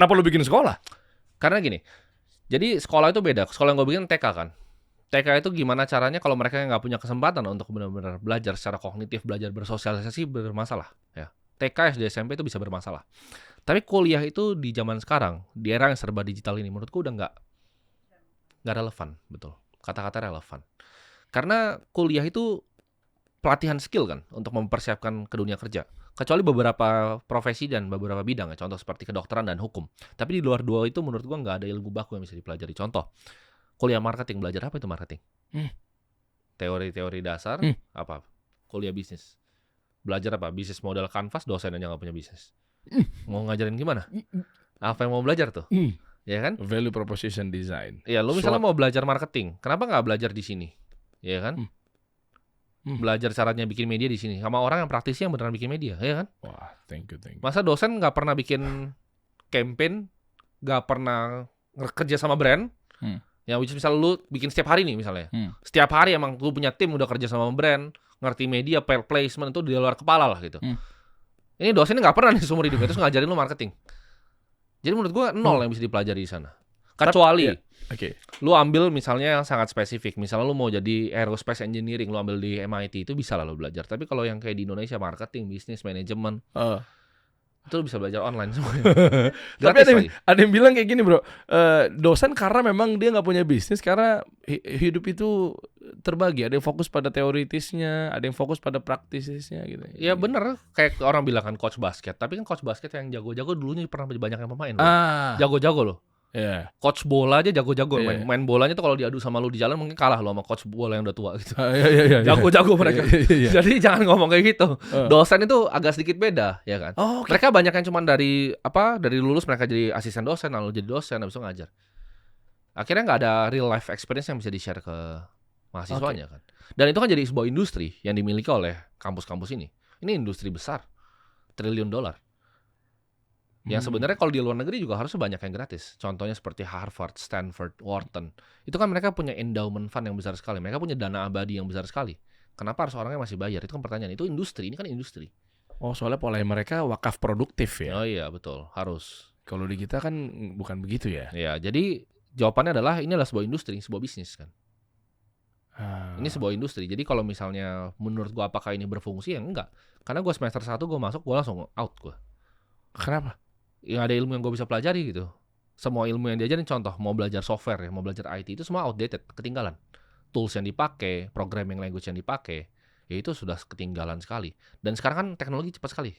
Kenapa lu bikin sekolah? Karena gini, jadi sekolah itu beda. Sekolah yang gue bikin TK kan. TK itu gimana caranya kalau mereka nggak punya kesempatan untuk benar-benar belajar secara kognitif, belajar bersosialisasi bermasalah. Ya. TK, SD, SMP itu bisa bermasalah. Tapi kuliah itu di zaman sekarang, di era yang serba digital ini, menurutku udah nggak relevan, betul. Kata-kata relevan. Karena kuliah itu pelatihan skill kan untuk mempersiapkan ke dunia kerja. Kecuali beberapa profesi dan beberapa bidang ya, contoh seperti kedokteran dan hukum. Tapi di luar dua itu menurut gua nggak ada ilmu baku yang bisa dipelajari. Contoh, kuliah marketing, belajar apa itu marketing? Teori-teori dasar, apa? Kuliah bisnis. Belajar apa? Bisnis model kanvas, dosen aja nggak punya bisnis. Mau ngajarin gimana? Apa yang mau belajar tuh? Ya kan? Value proposition design. Ya, lu misalnya mau belajar marketing, kenapa nggak belajar di sini? Ya kan? Belajar caranya bikin media di sini sama orang yang praktisi yang beneran bikin media, ya kan? Wah, thank you. Masa dosen nggak pernah bikin campaign, nggak pernah kerja sama brand, ya which misalnya lu bikin setiap hari nih misalnya, setiap hari emang lu punya tim udah kerja sama brand, ngerti media, placement itu di luar kepala lah gitu. Ini dosennya nggak pernah nih seumur hidupnya terus ngajarin lu marketing. Jadi menurut gua nol yang bisa dipelajari di sana. Kecuali lu ambil misalnya yang sangat spesifik, misalnya lu mau jadi aerospace engineering, lu ambil di MIT itu bisa lah lu belajar. Tapi kalau yang kayak di Indonesia marketing, bisnis, manajemen, itu lu bisa belajar online semuanya. Tapi ada yang bilang kayak gini bro, dosen karena memang dia nggak punya bisnis karena hidup itu terbagi. Ada yang fokus pada teoritisnya, ada yang fokus pada praktisisnya gitu. Ya bener, kayak orang bilang kan coach basket. Tapi kan coach basket yang jago-jago dulunya pernah banyak yang pemain loh. Jago-jago loh. Yeah. Coach bola aja jago-jago, main bolanya tuh kalau diadu sama lu di jalan mungkin kalah lo sama coach bola yang udah tua gitu. Jago-jago mereka. Jadi jangan ngomong kayak gitu. Dosen itu agak sedikit beda, ya kan? Mereka banyak yang cuma dari lulus mereka jadi asisten dosen, lalu jadi dosen, habis itu ngajar. Akhirnya nggak ada real life experience yang bisa di-share ke mahasiswanya kan. Dan itu kan jadi sebuah industri yang dimiliki oleh kampus-kampus ini. Ini industri besar, triliun dolar. Yang sebenarnya kalau di luar negeri juga harusnya banyak yang gratis. Contohnya seperti Harvard, Stanford, Wharton. Itu kan mereka punya endowment fund yang besar sekali. Mereka punya dana abadi yang besar sekali. Kenapa harus orangnya masih bayar? Itu kan pertanyaan. Itu industri, ini kan industri. Oh, soalnya pola mereka wakaf produktif ya? Oh iya, betul. Harus. Kalau di kita kan bukan begitu ya? Ya, jadi jawabannya adalah ini adalah sebuah industri, sebuah bisnis kan. Ini sebuah industri. Jadi kalau misalnya menurut gua apakah ini berfungsi? Ya enggak. Karena gua semester 1 gua masuk, gua langsung out gua. Kenapa? Ya ada ilmu yang gue bisa pelajari gitu. Semua ilmu yang diajarin, contoh mau belajar software ya, mau belajar IT itu semua outdated, ketinggalan. Tools yang dipakai, programming language yang dipakai, ya itu sudah ketinggalan sekali. Dan sekarang kan teknologi cepat sekali.